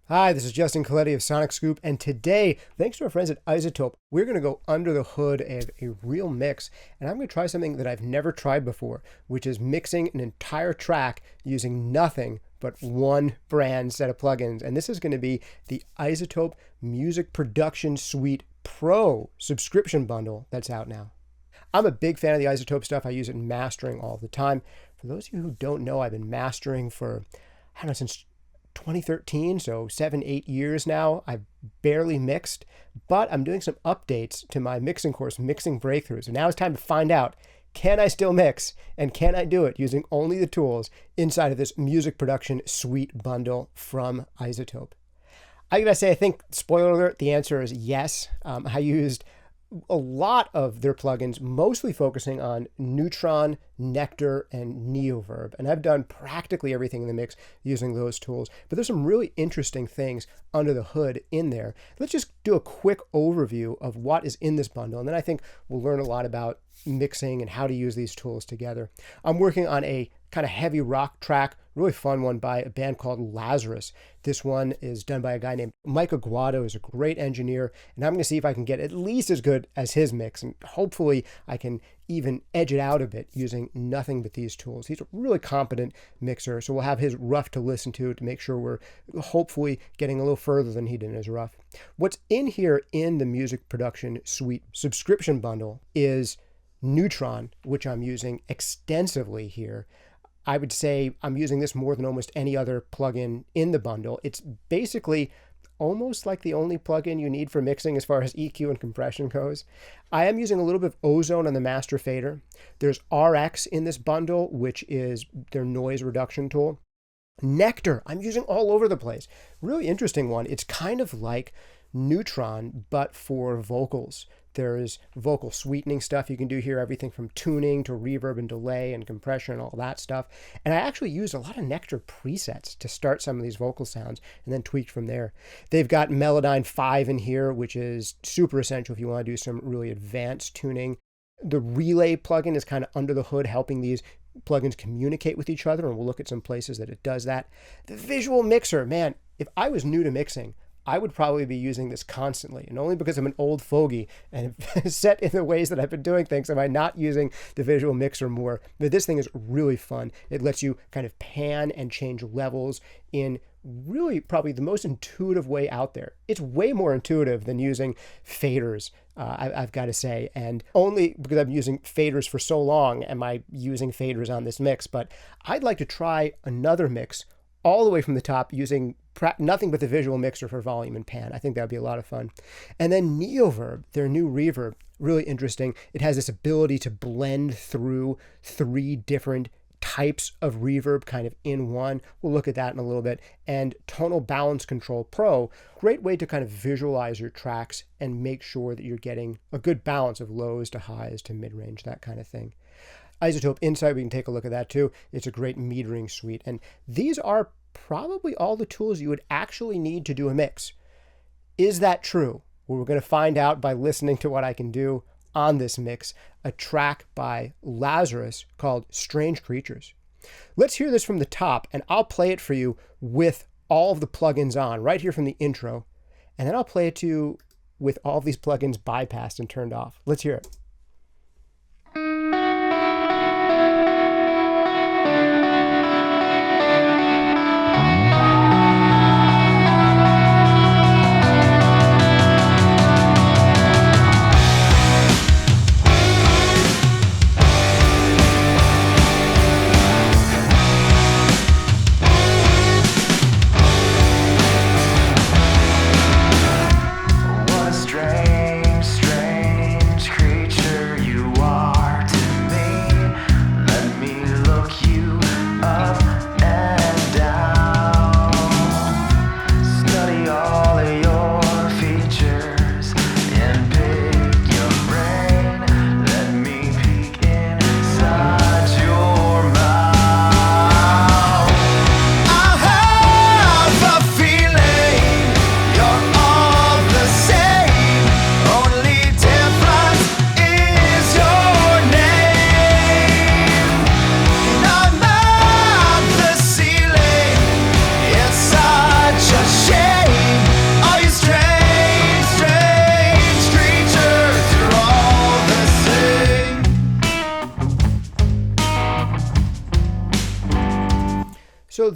Hi, this is Justin Colletti of Sonic Scoop, and today, thanks to our friends at iZotope, we're going to go under the hood of a real mix, and I'm going to try something that I've never tried before, which is mixing an entire track using nothing but one brand set of plugins, and this is going to be the iZotope Music Production Suite Pro subscription bundle that's out now. I'm a big fan of the iZotope stuff. I use it in mastering all the time. For those of you who don't know, I've been mastering for, I don't know, since 2013, so 7-8 years now. I've barely mixed, but I'm doing some updates to my mixing course, Mixing Breakthroughs. And now it's time to find out, can I still mix? And can I do it using only the tools inside of this music production suite bundle from iZotope? I gotta say, I think, spoiler alert, the answer is yes. I used a lot of their plugins, mostly focusing on Neutron, Nectar, and Reverb. And I've done practically everything in the mix using those tools. But there's some really interesting things under the hood in there. Let's just do a quick overview of what is in this bundle. And then I think we'll learn a lot about mixing and how to use these tools together. I'm working on a kind of heavy rock track, really fun one by a band called Lazarus. This one is done by a guy named Mike Aguado, who's a great engineer, and I'm going to see if I can get at least as good as his mix, and hopefully I can even edge it out a bit using nothing but these tools. He's a really competent mixer, so we'll have his rough to listen to make sure we're hopefully getting a little further than he did in his rough. What's in here in the Music Production Suite subscription bundle is Neutron, which I'm using extensively here. I would say I'm using this more than almost any other plugin in the bundle. It's basically almost like the only plugin you need for mixing as far as EQ and compression goes. I am using a little bit of Ozone on the master fader. There's RX in this bundle, which is their noise reduction tool. Nectar, I'm using all over the place. Really interesting one. It's kind of like Neutron, but for vocals. There's vocal sweetening stuff you can do here, everything from tuning to reverb and delay and compression and all that stuff. And I actually used a lot of Nectar presets to start some of these vocal sounds and then tweaked from there. They've got Melodyne 5 in here, which is super essential if you want to do some really advanced tuning. The Relay plugin is kind of under the hood, helping these plugins communicate with each other, and we'll look at some places that it does that. The Visual Mixer, man, if I was new to mixing, I would probably be using this constantly, and only because I'm an old fogey and set in the ways that I've been doing things am I not using the Visual Mixer more. But this thing is really fun. It lets you kind of pan and change levels in really probably the most intuitive way out there. It's way more intuitive than using faders, I've got to say. And only because I've been using faders for so long am I using faders on this mix. But I'd like to try another mix all the way from the top using nothing but the Visual Mixer for volume and pan. I think that would be a lot of fun. And then Reverb, their new reverb, really interesting. It has this ability to blend through 3 different types of reverb kind of in one. We'll look at that in a little bit. And Tonal Balance Control Pro, great way to kind of visualize your tracks and make sure that you're getting a good balance of lows to highs to mid-range, that kind of thing. iZotope Insight, we can take a look at that too. It's a great metering suite. And these are probably all the tools you would actually need to do a mix. Is that true? Well, we're going to find out by listening to what I can do on this mix, a track by Lazarus called Strange Creatures. Let's hear this from the top, and I'll play it for you with all of the plugins on, right here from the intro. And then I'll play it to you with all of these plugins bypassed and turned off. Let's hear it. What a strange, strange creature.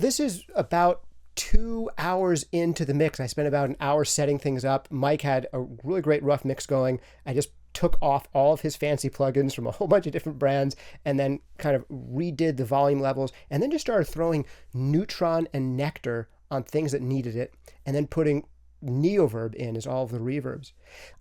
this is about 2 hours into the mix. I spent about an hour setting things up. Mike had a really great rough mix going. I just took off all of his fancy plugins from a whole bunch of different brands and then kind of redid the volume levels and then just started throwing neutron and nectar on things that needed it and then putting Reverb in as all of the reverbs.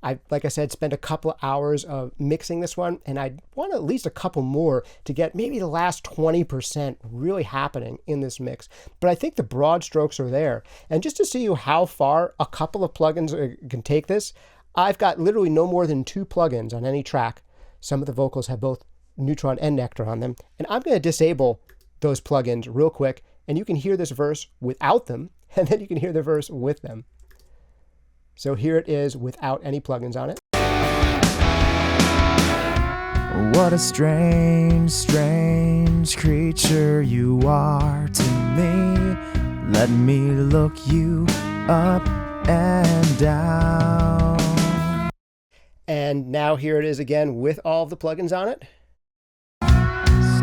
I, like I said, spent a couple of hours of mixing this one, and I want at least a couple more to get maybe the last 20% really happening in this mix. But I think the broad strokes are there. And just to see you how far a couple of plugins can take this, I've got literally no more than 2 plugins on any track. Some of the vocals have both neutron and nectar on them. And I'm going to disable those plugins real quick, and you can hear this verse without them, and then you can hear the verse with them. So here it is without any plugins on it. What a strange, strange creature you are to me. Let me look you up and down. And now here it is again with all of the plugins on it.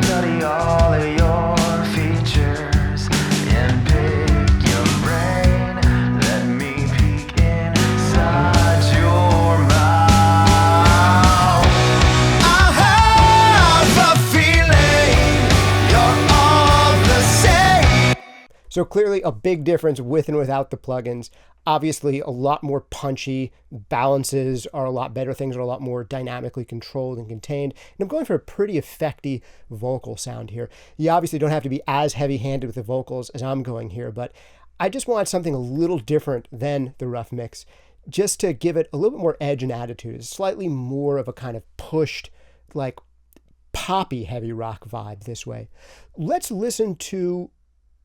Study all of your features and pick your brain. Let me peek inside your mouth. I have a feeling you're all the same. So clearly a big difference with and without the plugins. Obviously a lot more punchy, balances are a lot better, things are a lot more dynamically controlled and contained. And I'm going for a pretty effecty vocal sound here. You obviously don't have to be as heavy-handed with the vocals as I'm going here, but I just want something a little different than the rough mix, just to give it a little bit more edge and attitude. It's slightly more of a kind of pushed, like poppy heavy rock vibe this way. Let's listen to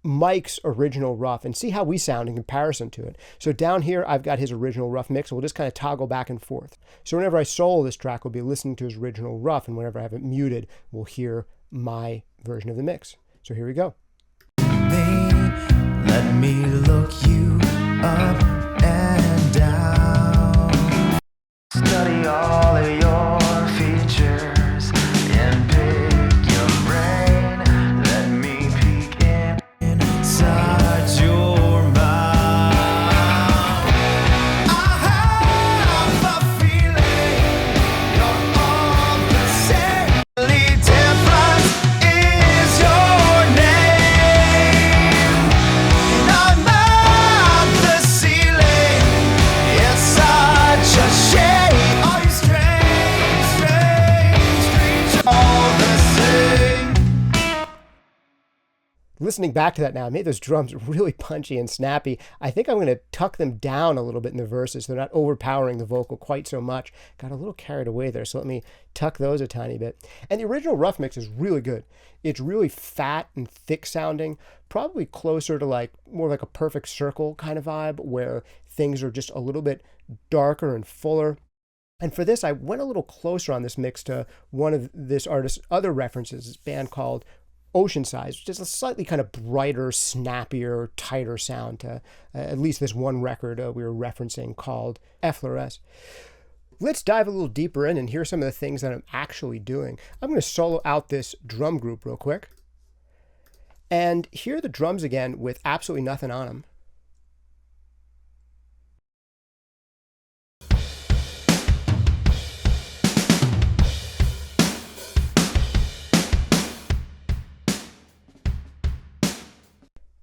Mike's original rough and see how we sound in comparison to it. So down here, I've got his original rough mix, and we'll just kind of toggle back and forth. So whenever I solo this track, we'll be listening to his original rough, and whenever I have it muted, we'll hear my version of the mix. So here we go. Let me look you up and down. Study all of your features and pick your brain. Let me peek inside your mouth. I have a feeling you're all the same. The difference is your name. And I'm at the ceiling. It's such a shame. Are you strange, strange, strange, all the same? Listening back to that now, I made those drums really punchy and snappy. I think I'm going to tuck them down a little bit in the verses. They're not overpowering the vocal quite so much. Got a little carried away there, so let me tuck those a tiny bit. And the original rough mix is really good. It's really fat and thick sounding, probably closer to like more like a perfect circle kind of vibe where things are just a little bit darker and fuller. And for this, I went a little closer on this mix to one of this artist's other references, this band called Oceanside, which is a slightly kind of brighter, snappier, tighter sound to at least this one record we were referencing called Effleuresse. Let's dive a little deeper in and hear some of the things that I'm actually doing. I'm going to solo out this drum group real quick and hear the drums again with absolutely nothing on them.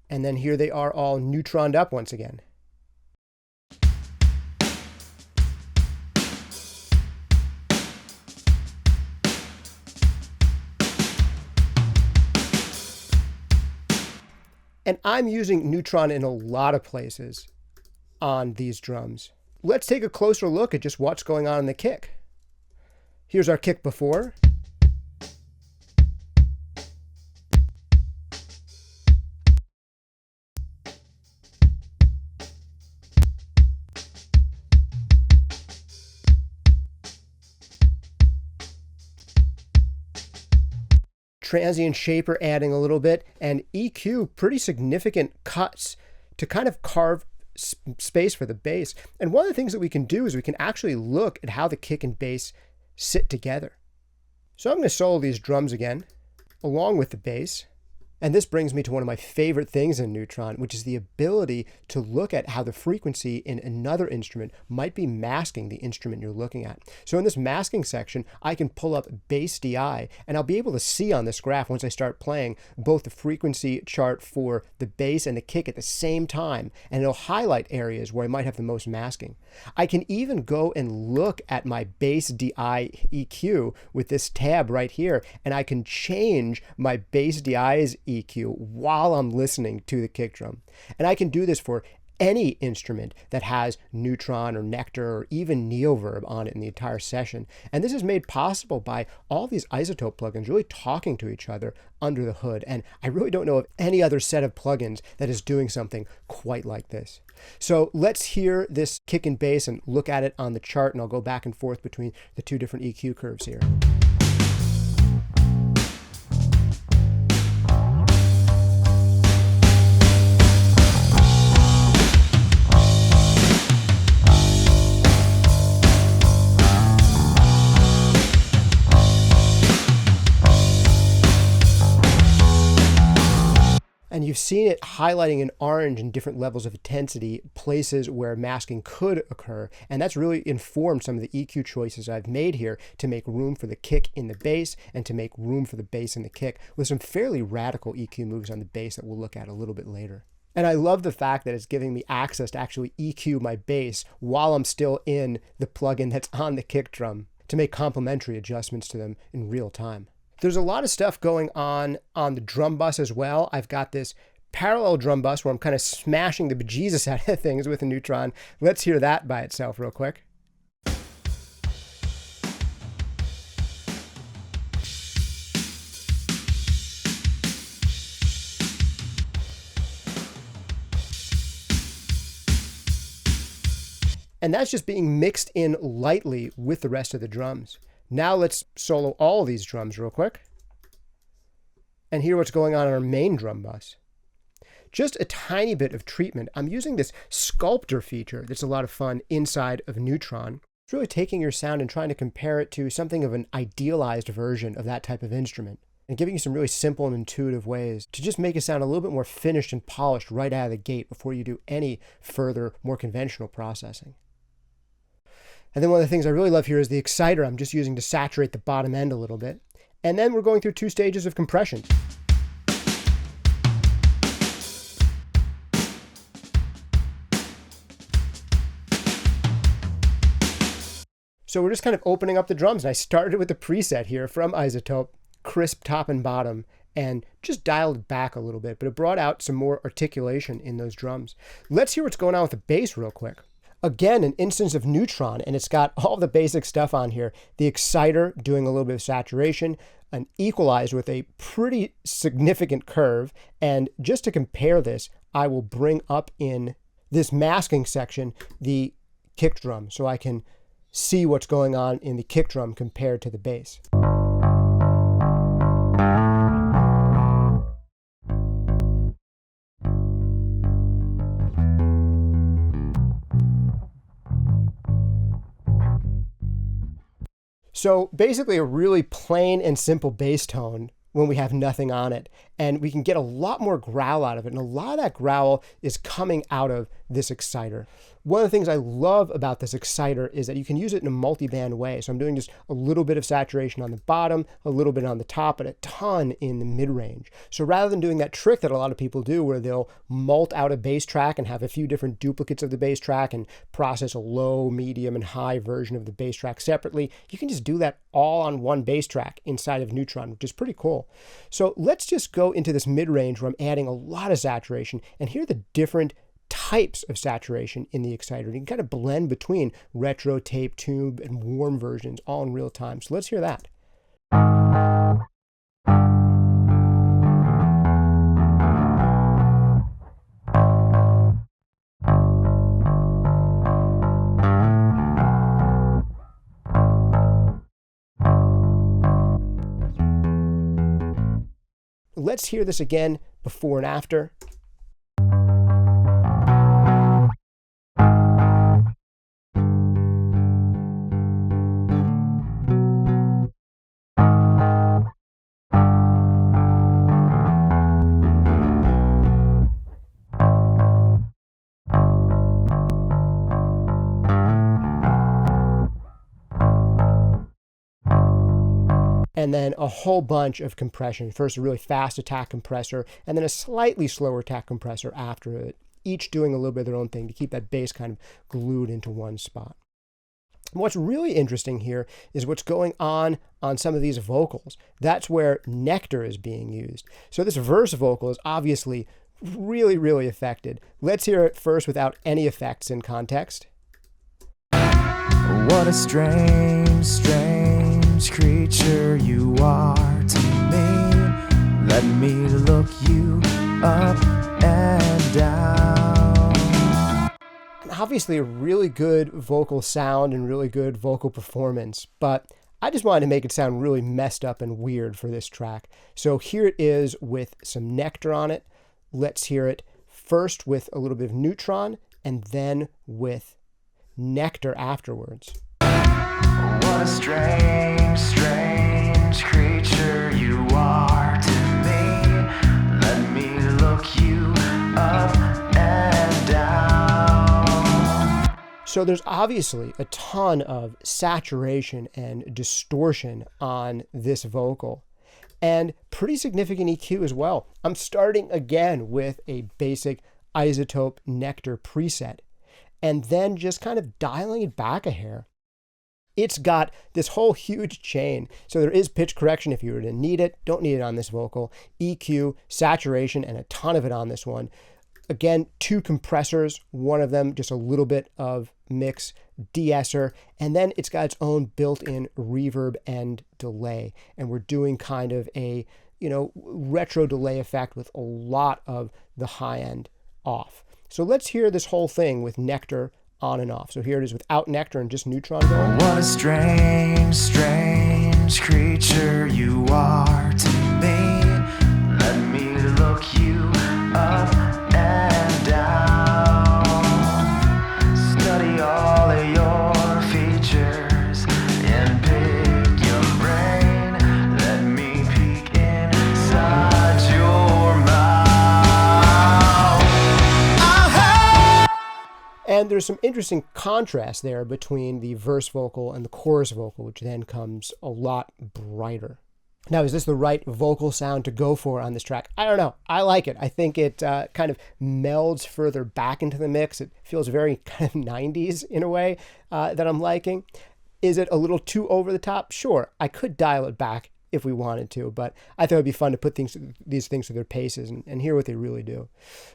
And then here they are all neutroned up once again. And I'm using neutron in a lot of places on these drums. Let's take a closer look at just what's going on in the kick. Here's our kick before. Transient shaper adding a little bit, and EQ, pretty significant cuts to kind of carve space for the bass. And one of the things that we can do is we can actually look at how the kick and bass sit together. So I'm going to solo these drums again, along with the bass. And this brings me to one of my favorite things in Neutron, which is the ability to look at how the frequency in another instrument might be masking the instrument you're looking at. So in this masking section, I can pull up bass DI, and I'll be able to see on this graph once I start playing both the frequency chart for the bass and the kick at the same time, and it'll highlight areas where I might have the most masking. I can even go and look at my bass DI EQ with this tab right here, and I can change my bass DI's EQ while I'm listening to the kick drum. And I can do this for any instrument that has Neutron or Nectar or even Reverb on it in the entire session. And this is made possible by all these iZotope plugins really talking to each other under the hood. And I really don't know of any other set of plugins that is doing something quite like this. So let's hear this kick and bass and look at it on the chart, and I'll go back and forth between the two different EQ curves here. And you've seen it highlighting in orange in different levels of intensity, places where masking could occur. And that's really informed some of the EQ choices I've made here to make room for the kick in the bass and to make room for the bass in the kick, with some fairly radical EQ moves on the bass that we'll look at a little bit later. And I love the fact that it's giving me access to actually EQ my bass while I'm still in the plugin that's on the kick drum to make complementary adjustments to them in real time. There's a lot of stuff going on the drum bus as well. I've got this parallel drum bus where I'm kind of smashing the bejesus out of things with a Neutron. Let's hear that by itself real quick. And that's just being mixed in lightly with the rest of the drums. Now let's solo all of these drums real quick and hear what's going on our main drum bus. Just a tiny bit of treatment. I'm using this sculptor feature that's a lot of fun inside of Neutron. It's really taking your sound and trying to compare it to something of an idealized version of that type of instrument, and giving you some really simple and intuitive ways to just make it sound a little bit more finished and polished right out of the gate before you do any further, more conventional processing. And then one of the things I really love here is the exciter I'm just using to saturate the bottom end a little bit. And then we're going through 2 stages of compression. So we're just kind of opening up the drums. And I started with the preset here from iZotope, crisp top and bottom, and just dialed it back a little bit, but it brought out some more articulation in those drums. Let's hear what's going on with the bass real quick. Again, an instance of Neutron, and it's got all the basic stuff on here. The exciter doing a little bit of saturation, an equalizer with a pretty significant curve. And just to compare this, I will bring up in this masking section the kick drum so I can see what's going on in the kick drum compared to the bass. So basically a really plain and simple bass tone when we have nothing on it. And we can get a lot more growl out of it. And a lot of that growl is coming out of this exciter. One of the things I love about this exciter is that you can use it in a multi-band way. So I'm doing just a little bit of saturation on the bottom, a little bit on the top, and a ton in the mid-range. So rather than doing that trick that a lot of people do where they'll mult out a bass track and have a few different duplicates of the bass track and process a low, medium, and high version of the bass track separately, you can just do that all on one bass track inside of Neutron, which is pretty cool. So let's just go into this mid-range where I'm adding a lot of saturation and hear the different types of saturation in the exciter. You can kind of blend between retro, tape, tube, and warm versions all in real time. So let's hear that. Let's hear this again before and after. and then a whole bunch of compression. First, a really fast attack compressor, and then a slightly slower attack compressor after it, each doing a little bit of their own thing to keep that bass kind of glued into one spot. What's really interesting here is what's going on some of these vocals. That's where nectar is being used. So this verse vocal is obviously really, really affected. Let's hear it first without any effects in context. What a strange, strange creature you are to me. Let me look you up and down. Obviously a really good vocal sound and really good vocal performance, but I just wanted to make it sound really messed up and weird for this track. So here it is with some nectar on it. Let's hear it first with a little bit of neutron and then with nectar afterwards. What a strange, strange creature you are to me. Let me look you up and down. So there's obviously a ton of saturation and distortion on this vocal, and pretty significant EQ as well. I'm starting again with a basic iZotope nectar preset, and then just kind of dialing it back a hair. It's got this whole huge chain. So there is pitch correction if you were to need it. Don't need it on this vocal. EQ, saturation, and a ton of it on this one. Again, 2 compressors, one of them just a little bit of mix, de-esser, and then it's got its own built-in reverb and delay. And we're doing kind of a, retro delay effect with a lot of the high end off. So let's hear this whole thing with nectar on and off. So here it is without nectar and just neutron going. What a strange, strange creature you are to me. Let me look you up and down. Study all of your features and pick your brain. Let me peek inside your mouth. And there's some interesting contrast there between the verse vocal and the chorus vocal, which then comes a lot brighter. Now, is this the right vocal sound to go for on this track? I don't know. I like it. I think it kind of melds further back into the mix. It feels very kind of 90s in a way that I'm liking. Is it a little too over the top? Sure, I could dial it back if we wanted to, but I thought it'd be fun to put these things to their paces and hear what they really do.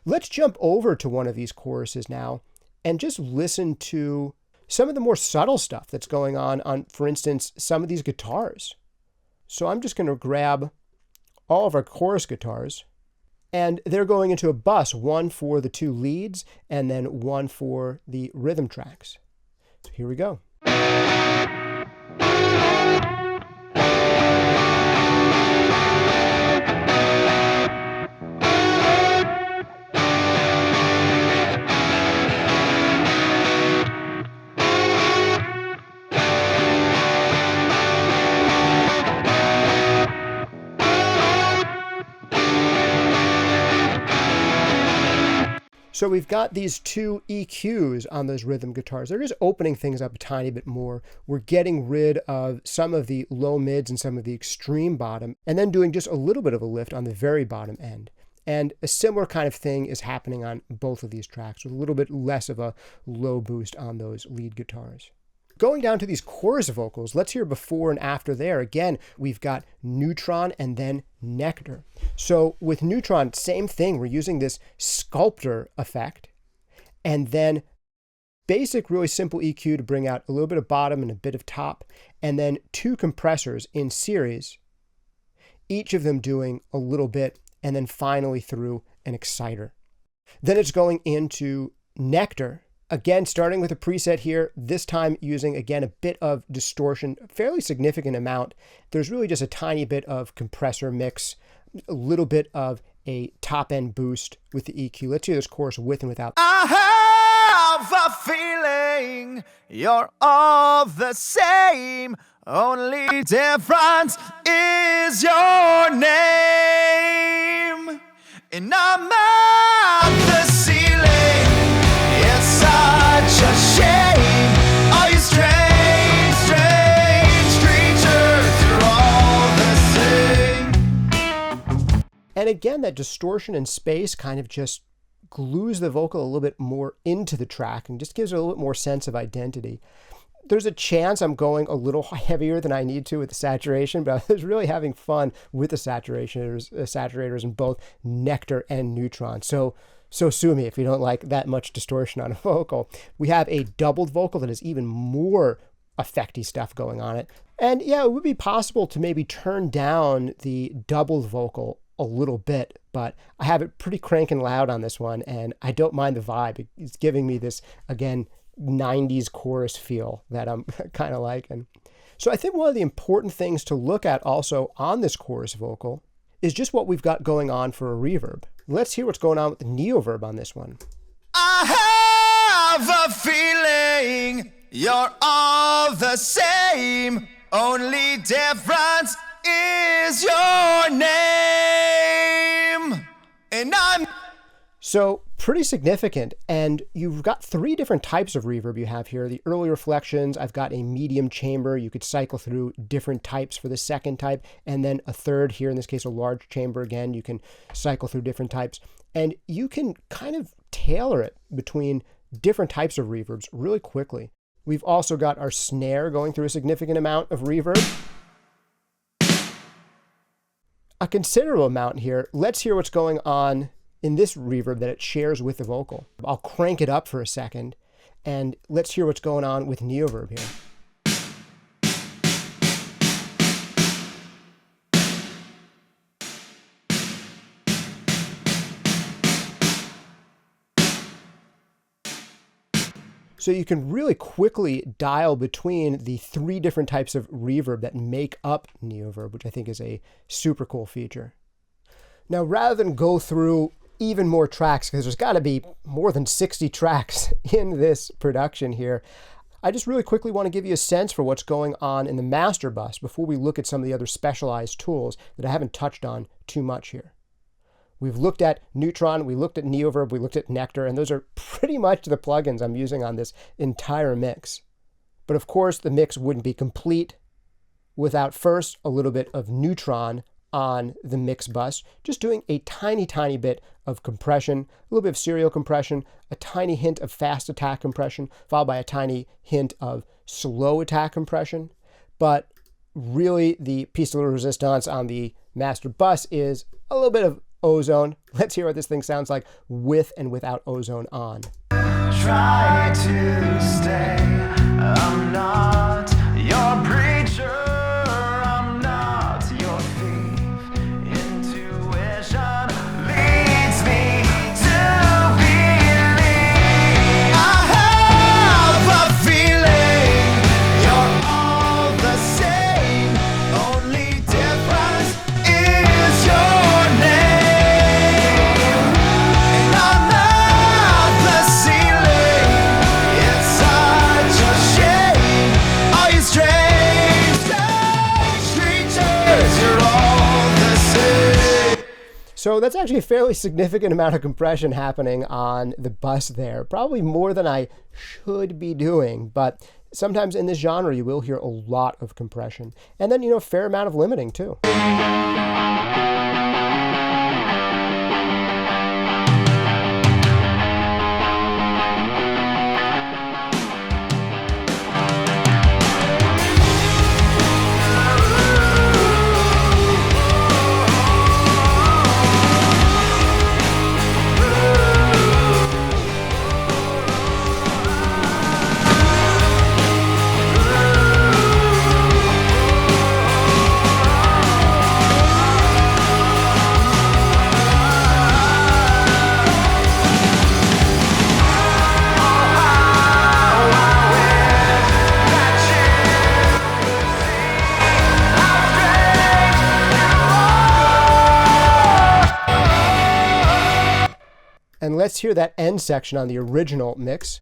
Let's jump over to one of these choruses now and just listen to some of the more subtle stuff that's going on, for instance, some of these guitars. So I'm just going to grab all of our chorus guitars, and they're going into a bus, one for the 2 leads and then one for the rhythm tracks. So here we go. So we've got these 2 EQs on those rhythm guitars. They're just opening things up a tiny bit more. We're getting rid of some of the low mids and some of the extreme bottom, and then doing just a little bit of a lift on the very bottom end. And a similar kind of thing is happening on both of these tracks with a little bit less of a low boost on those lead guitars. Going down to these chorus vocals, let's hear before and after there. Again, we've got neutron and then nectar. So with neutron, same thing. We're using this sculptor effect and then basic, really simple EQ to bring out a little bit of bottom and a bit of top, and then 2 compressors in series, each of them doing a little bit, and then finally through an exciter. Then it's going into nectar. Again, starting with a preset here, this time using, again, a bit of distortion, a fairly significant amount. There's really just a tiny bit of compressor mix, a little bit of a top-end boost with the EQ. Let's hear this chorus with and without. I have a feeling you're all the same. Only difference is your name. And I'm at the ceiling. It's such a shame. All you strange, strange creatures, you're all And again, that distortion in space kind of just glues the vocal a little bit more into the track and just gives it a little bit more sense of identity. There's a chance I'm going a little heavier than I need to with the saturation, but I was really having fun with the saturators in both Nectar and Neutron. So sue me if you don't like that much distortion on a vocal. We have a doubled vocal that has even more effecty stuff going on it. And yeah, it would be possible to maybe turn down the doubled vocal a little bit, but I have it pretty cranking loud on this one, and I don't mind the vibe. It's giving me this, again, 90s chorus feel that I'm kind of liking. So I think one of the important things to look at also on this chorus vocal is just what we've got going on for a reverb. Let's hear what's going on with the neoverb on this one. I have a feeling you're all the same. Only difference is your name. And I'm... So pretty significant. And you've got 3 different types of reverb you have here. The early reflections, I've got a medium chamber. You could cycle through different types for the second type. And then a third here, in this case, a large chamber. Again, you can cycle through different types. And you can kind of tailor it between different types of reverbs really quickly. We've also got our snare going through a significant amount of reverb. A considerable amount here. Let's hear what's going on in this reverb that it shares with the vocal. I'll crank it up for a second, and let's hear what's going on with neoverb here. So you can really quickly dial between the 3 different types of reverb that make up neoverb, which I think is a super cool feature. Now, rather than go through even more tracks, because there's got to be more than 60 tracks in this production here, I just really quickly want to give you a sense for what's going on in the master bus before we look at some of the other specialized tools that I haven't touched on too much here. We've looked at Neutron, we looked at Neoverb, we looked at Nectar, and those are pretty much the plugins I'm using on this entire mix. But of course, the mix wouldn't be complete without first a little bit of Neutron on the mix bus, just doing a tiny, tiny bit of compression, a little bit of serial compression, a tiny hint of fast attack compression, followed by a tiny hint of slow attack compression. But really, the piece de resistance on the master bus is a little bit of ozone. Let's hear what this thing sounds like with and without ozone on. Try to stay. I'm not your preacher. I'm not your thief. Intuition leads me to believe. I have a feeling you're all the same. Only difference is your name. So that's actually a fairly significant amount of compression happening on the bus there. Probably more than I should be doing, but sometimes in this genre you will hear a lot of compression. And then, a fair amount of limiting too. And let's hear that end section on the original mix.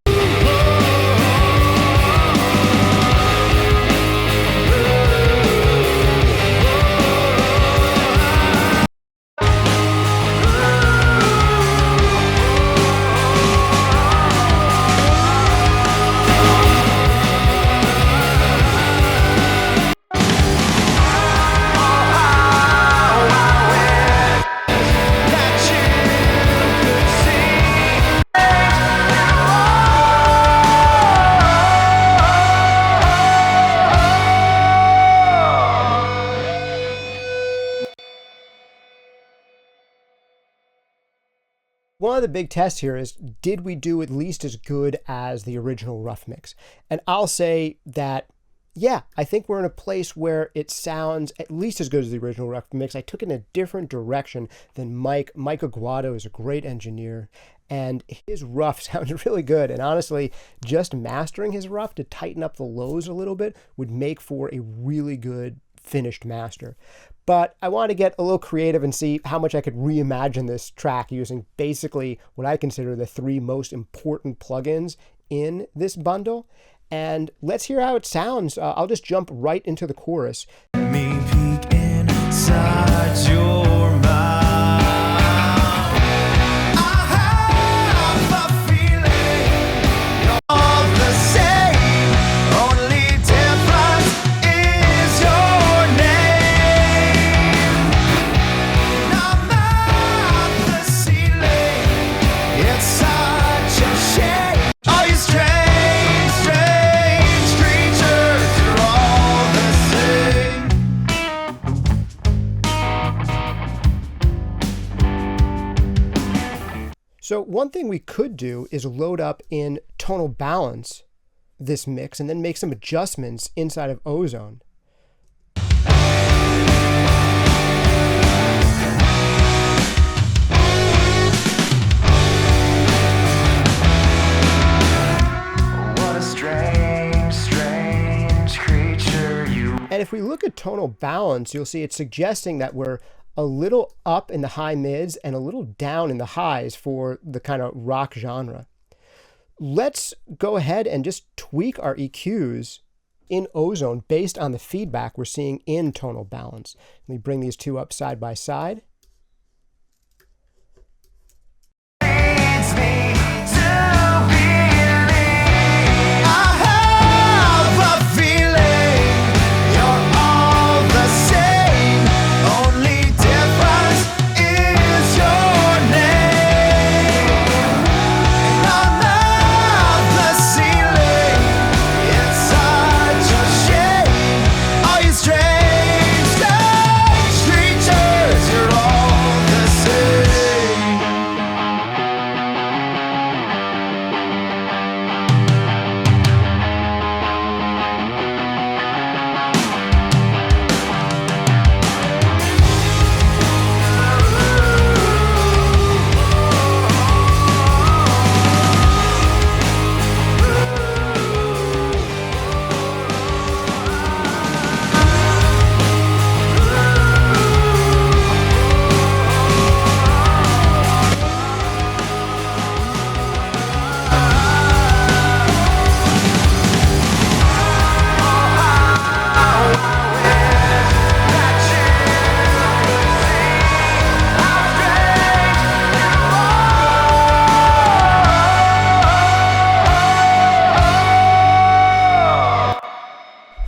of the big tests here is, did we do at least as good as the original rough mix? And I'll say that, yeah, I think we're in a place where it sounds at least as good as the original rough mix. I took it in a different direction than Mike. Mike Aguado is a great engineer, and his rough sounds really good. And honestly, just mastering his rough to tighten up the lows a little bit would make for a really good finished master. But I want to get a little creative and see how much I could reimagine this track using basically what I consider the 3 most important plugins in this bundle. And let's hear how it sounds. I'll just jump right into the chorus. Let me peek inside your mind. I have a feeling you're all the same. Only difference is your name. I'm at the ceiling. It's such a shame. Are you strange, strange creatures? You're all the same. So one thing we could do is load up in Tonal Balance this mix and then make some adjustments inside of Ozone. What a strange, strange creature you. And if we look at Tonal Balance, you'll see it's suggesting that we're a little up in the high mids and a little down in the highs for the kind of rock genre. Let's go ahead and just tweak our EQs in Ozone based on the feedback we're seeing in Tonal Balance. Let me bring these two up side by side. Leads me to believe I have a feeling you're all the same. Only difference is your name. And I'm at the ceiling. It's such a shame. Are you strange, strange creatures? You're all the same.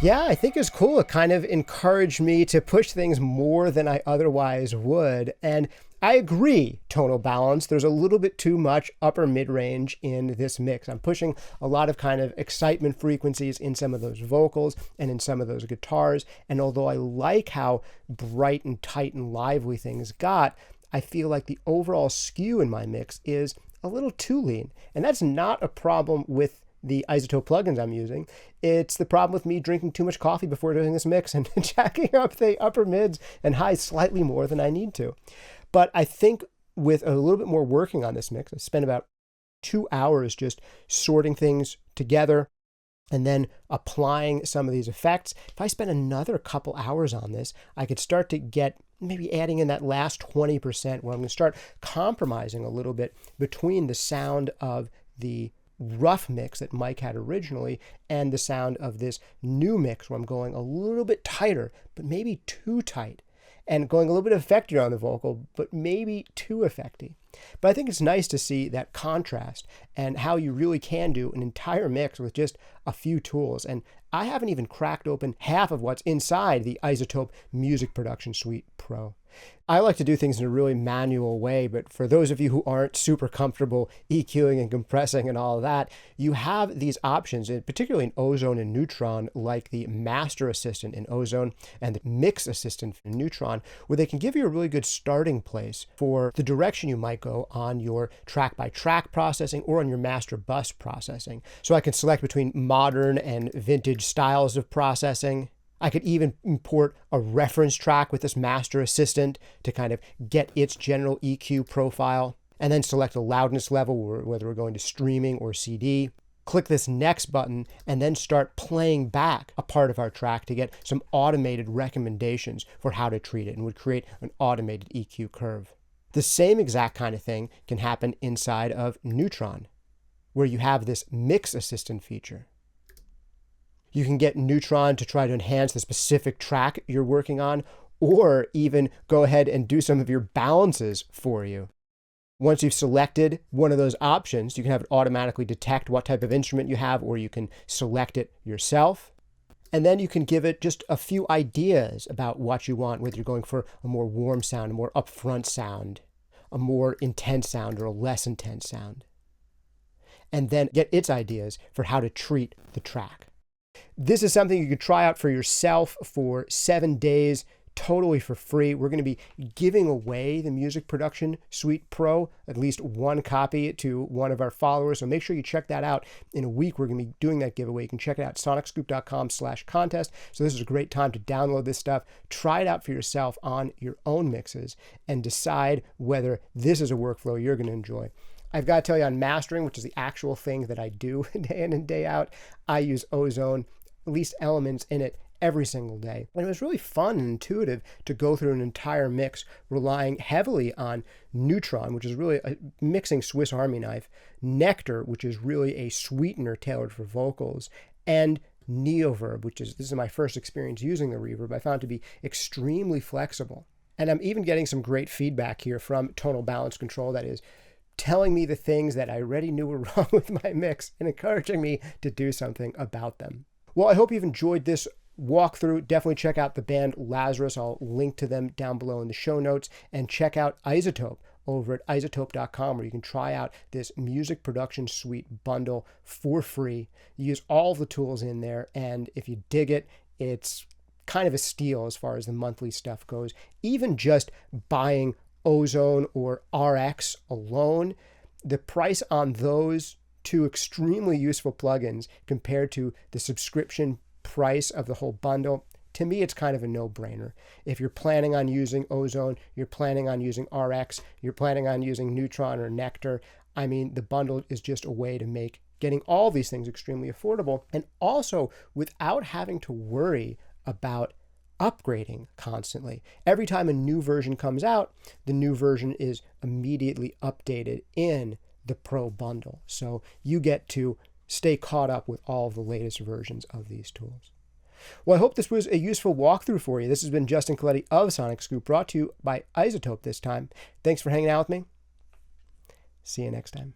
Yeah, I think it's cool. It kind of encouraged me to push things more than I otherwise would. And I agree, Tonal Balance. There's a little bit too much upper mid-range in this mix. I'm pushing a lot of kind of excitement frequencies in some of those vocals and in some of those guitars. And although I like how bright and tight and lively things got, I feel like the overall skew in my mix is a little too lean. And that's not a problem with the iZotope plugins I'm using. It's the problem with me drinking too much coffee before doing this mix and jacking up the upper mids and highs slightly more than I need to. But I think with a little bit more working on this mix, I spent about 2 hours just sorting things together and then applying some of these effects. If I spent another couple hours on this, I could start to get maybe adding in that last 20% where I'm going to start compromising a little bit between the sound of the rough mix that Mike had originally and the sound of this new mix where I'm going a little bit tighter, but maybe too tight, and going a little bit effectier on the vocal, but maybe too effecty. But I think it's nice to see that contrast and how you really can do an entire mix with just a few tools. And I haven't even cracked open half of what's inside the iZotope Music Production Suite Pro. I like to do things in a really manual way, but for those of you who aren't super comfortable EQing and compressing and all of that, you have these options, particularly in Ozone and Neutron, like the Master Assistant in Ozone and the Mix Assistant in Neutron, where they can give you a really good starting place for the direction you might go on your track-by-track processing or on your master bus processing. So I can select between modern and vintage styles of processing. I could even import a reference track with this Master Assistant to kind of get its general EQ profile, and then select a loudness level, whether we're going to streaming or CD. Click this next button and then start playing back a part of our track to get some automated recommendations for how to treat it, and would create an automated EQ curve. The same exact kind of thing can happen inside of Neutron, where you have this Mix Assistant feature. You can get Neutron to try to enhance the specific track you're working on, or even go ahead and do some of your balances for you. Once you've selected one of those options, you can have it automatically detect what type of instrument you have, or you can select it yourself. And then you can give it just a few ideas about what you want, whether you're going for a more warm sound, a more upfront sound, a more intense sound, or a less intense sound. And then get its ideas for how to treat the track. This is something you could try out for yourself for 7 days, totally for free. We're going to be giving away the Music Production Suite Pro, at least one copy, to one of our followers. So make sure you check that out. In a week, we're going to be doing that giveaway. You can check it out, sonicscoop.com/contest. So this is a great time to download this stuff, try it out for yourself on your own mixes, and decide whether this is a workflow you're going to enjoy. I've got to tell you, on mastering, which is the actual thing that I do day in and day out, I use Ozone, at least elements in it, every single day. And it was really fun and intuitive to go through an entire mix relying heavily on Neutron, which is really a mixing Swiss Army knife, Nectar, which is really a sweetener tailored for vocals, and Reverb, this is my first experience using the Reverb. I found it to be extremely flexible. And I'm even getting some great feedback here from Tonal Balance Control, that is telling me the things that I already knew were wrong with my mix and encouraging me to do something about them. Well, I hope you've enjoyed this walkthrough. Definitely check out the band Lazarus. I'll link to them down below in the show notes, and check out iZotope over at iZotope.com, where you can try out this Music Production Suite bundle for free. You use all of the tools in there, and if you dig it, it's kind of a steal as far as the monthly stuff goes. Even just buying Ozone or RX alone, the price on those two extremely useful plugins compared to the subscription price of the whole bundle, to me it's kind of a no-brainer. If you're planning on using Ozone, you're planning on using RX, you're planning on using Neutron or Nectar, I mean, the bundle is just a way to make getting all these things extremely affordable, and also without having to worry about upgrading constantly. Every time a new version comes out, the new version is immediately updated in the Pro bundle. So you get to stay caught up with all of the latest versions of these tools. Well, I hope this was a useful walkthrough for you. This has been Justin Colletti of Sonic Scoop, brought to you by iZotope this time. Thanks for hanging out with me. See you next time.